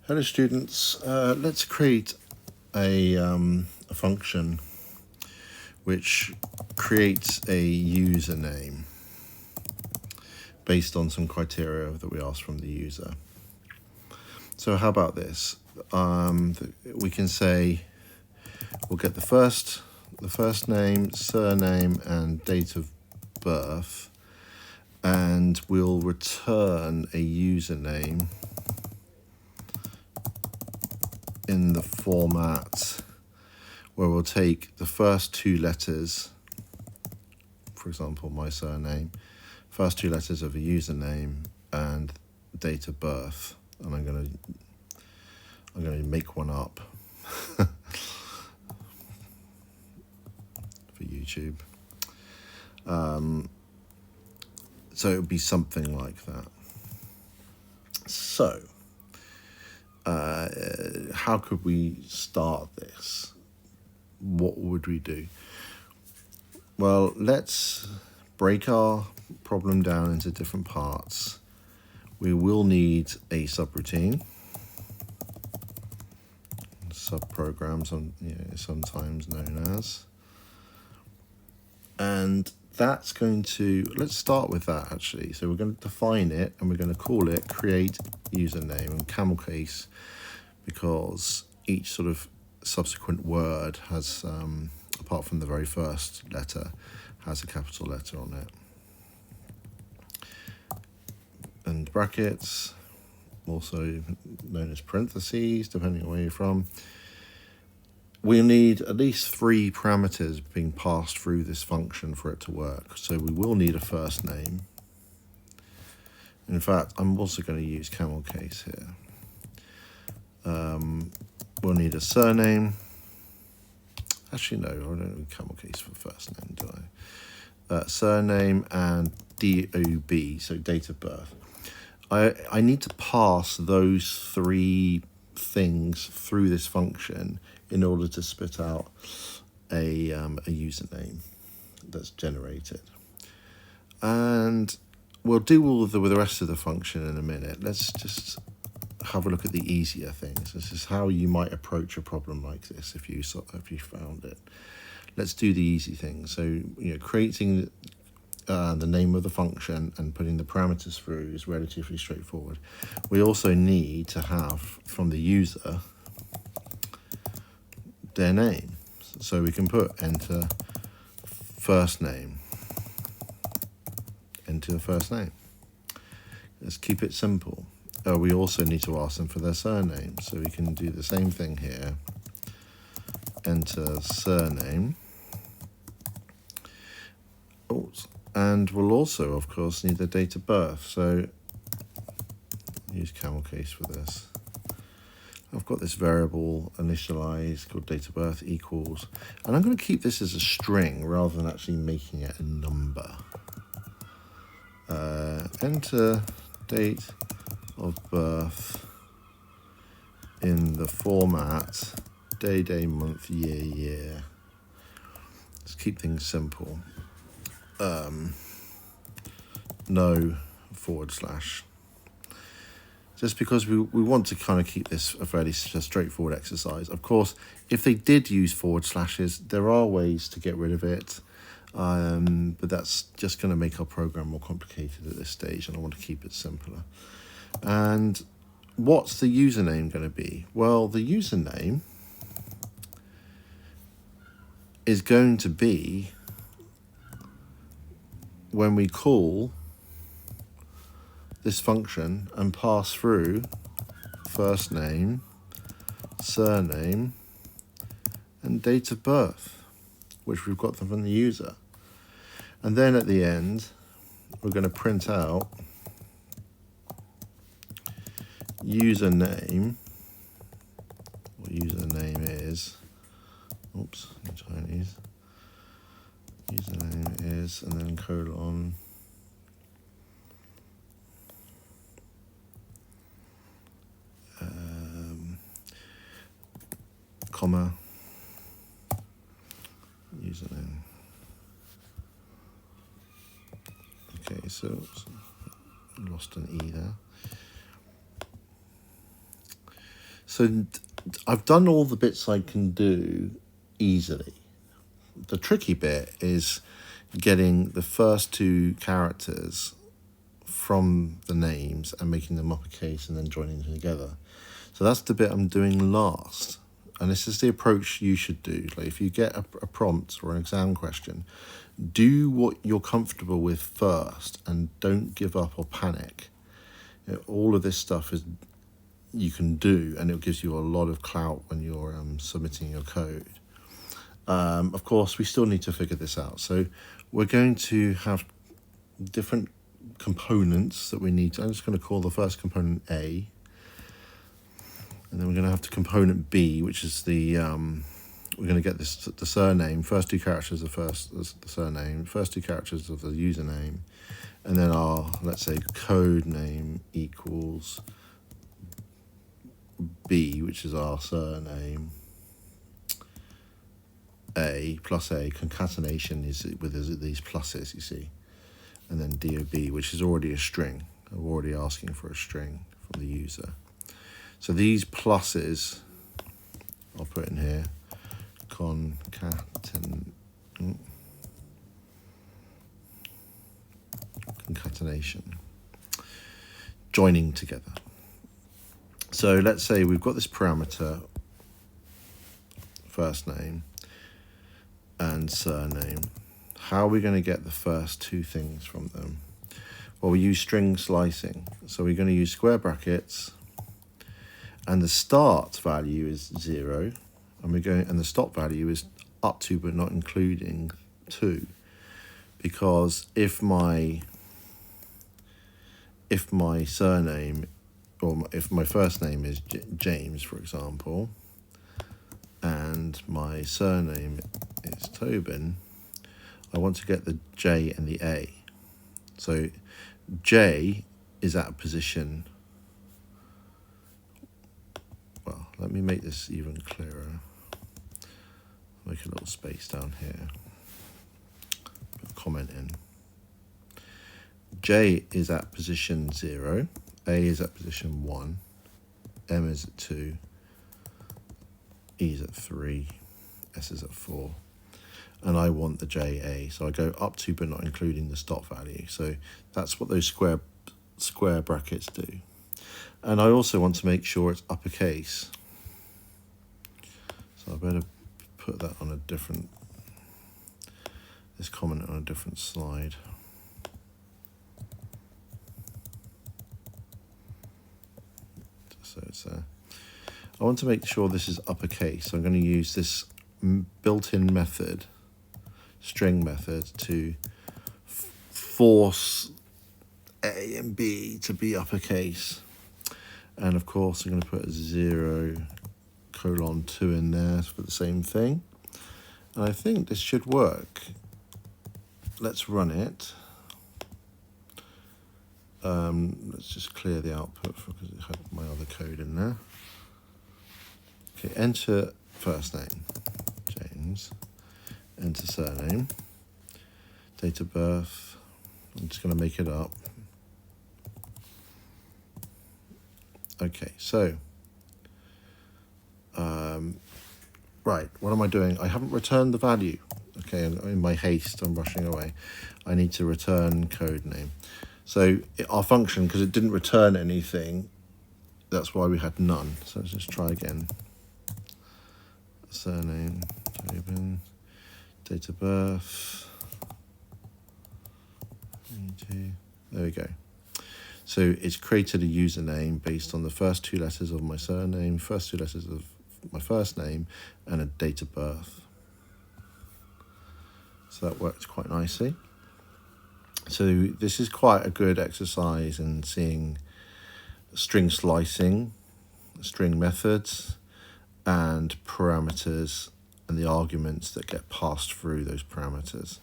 Hello students, let's create a function which creates a username based on some criteria that we asked from the user. So how about this? We can say we'll get the first name, surname and date of birth, and we'll return a username in the format where we'll take the first two letters, for example my surname, first two letters of a username and date of birth, and I'm going to make one up for YouTube. So it would be something like that. So how could we start this? What would we do? Well, let's break our problem down into different parts. We will need a subroutine, subprogram, sometimes known as, and that's going to, let's start with that actually. So we're going to define it and we're going to call it create username, and camel case because each sort of subsequent word has, apart from the very first letter, has a capital letter on it. And brackets, also known as parentheses, depending on where you're from. We need at least 3 parameters being passed through this function for it to work. So we will need a first name. In fact, I'm also going to use camel case here. We'll need a surname. Actually, no, I don't need camel case for first name, do I? Surname and DOB, so date of birth. I need to pass those 3 things through this function in order to spit out a username that's generated. And we'll do all with the rest of the function in a minute. Let's just have a look at the easier things. This is how you might approach a problem like this if you found it. Let's do the easy things. So, creating the name of the function and putting the parameters through is relatively straightforward. We also need to have from the user their name. So we can put enter first name, enter the first name. Let's keep it simple. We also need to ask them for their surname. So we can do the same thing here. Enter surname. And we'll also, of course, need the date of birth. So use camel case for this. I've got this variable initialized called date of birth equals, and I'm going to keep this as a string rather than actually making it a number. Enter date of birth in the format day, month, year. Let's keep things simple. No /, just because we want to kind of keep this a fairly straightforward exercise. Of course, if they did use /, there are ways to get rid of it, but that's just going to make our program more complicated at this stage, and I want to keep it simpler. And what's the username going to be? Well, the username is going to be when we call this function and pass through first name, surname, and date of birth, which we've got from the user. And then at the end, we're going to print out username. What username is, oops, in Chinese. Username is, and then colon, comma, username. Okay, so lost an E there. So I've done all the bits I can do easily. The tricky bit is getting the first two characters from the names and making them uppercase and then joining them together. So that's the bit I'm doing last. And this is the approach you should do. Like if you get a prompt or an exam question, do what you're comfortable with first and don't give up or panic. All of this stuff is you can do, and it gives you a lot of clout when you're submitting your code. Of course, we still need to figure this out. So we're going to have different components that we need to, I'm just going to call the first component A. And then we're going to have the component B, which is the, we're going to get the surname, first two characters of the surname, first two characters of the username, and then our, let's say, code name equals B, which is our surname, A plus A. Concatenation is with these pluses, you see. And then DOB, which is already a string. I'm already asking for a string from the user. So these pluses, I'll put in here, concatenation, joining together. So let's say we've got this parameter, first name and surname. How are we going to get the first two things from them? Well, we use string slicing. So we're going to use square brackets, and the start value is 0, and the stop value is up to but not including 2, because if my surname, or if my first name is James, for example, and my surname is Tobin, I want to get the J and the A. So J is at a position, well, let me make this even clearer. Make a little space down here. Put a comment in. J is at position 0, A is at position 1, M is at 2, E is at 3, S is at 4. And I want the JA, so I go up to but not including the stop value. So that's what those square brackets do. And I also want to make sure it's uppercase. So I better put that on a different, this comment on a different slide. So it's I want to make sure this is uppercase. So I'm going to use this built-in method, string method, to force A and B to be uppercase. And of course I'm going to put a 0:2 in there for the same thing. And I think this should work. Let's run it. Let's just clear the output because it had my other code in there. Okay, enter first name, James, enter surname, date of birth, I'm just going to make it up. Okay, so, right, what am I doing? I haven't returned the value. Okay, in my haste, I'm rushing away. I need to return code name. So our function, because it didn't return anything, that's why we had none. So let's just try again. Surname, Tobin, date of birth. There we go. So it's created a username based on the first two letters of my surname, first two letters of my first name, and a date of birth. So that worked quite nicely. So this is quite a good exercise in seeing string slicing, string methods, and parameters and the arguments that get passed through those parameters.